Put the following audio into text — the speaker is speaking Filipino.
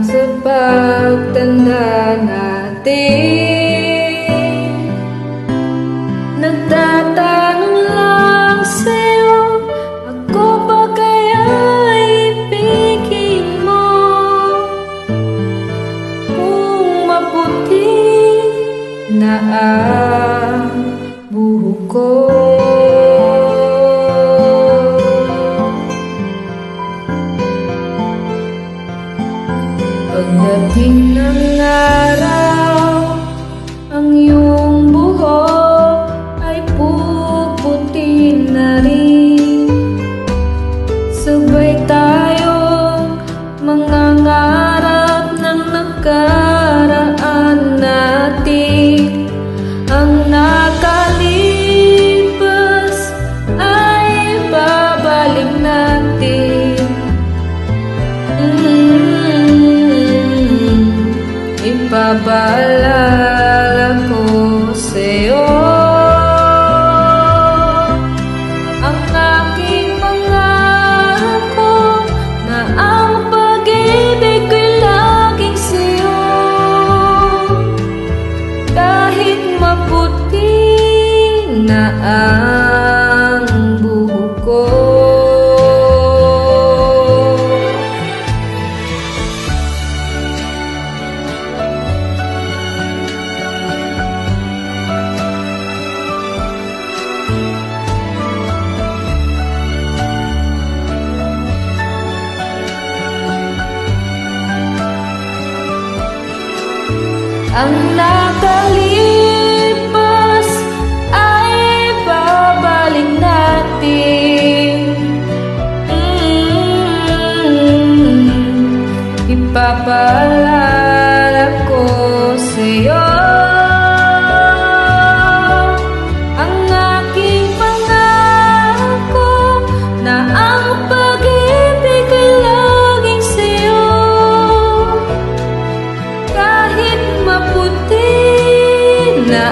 sa pagtanda natin. Nagtatanong lang sa'yo, ako ba kaya ibigin mo? Kung maputi na ang buhok ko, pagdating ng araw, ang iyong buhok ay puputi na rin. Sabay tayong mangangarap ng nakaraan natin. Ang nakalipas ay babalik natin. Ipapaalala ko sa'yo ang aking pangako na ang pag-ibig ko'y laging sa'yo. Kahit maputi na ang buhok ko, ang nakalipas ay babalik natin. Ipapaalala ko sa'yo ang aking pangako na ang pag-ibig ay laging sa'yo. Kahit maputi na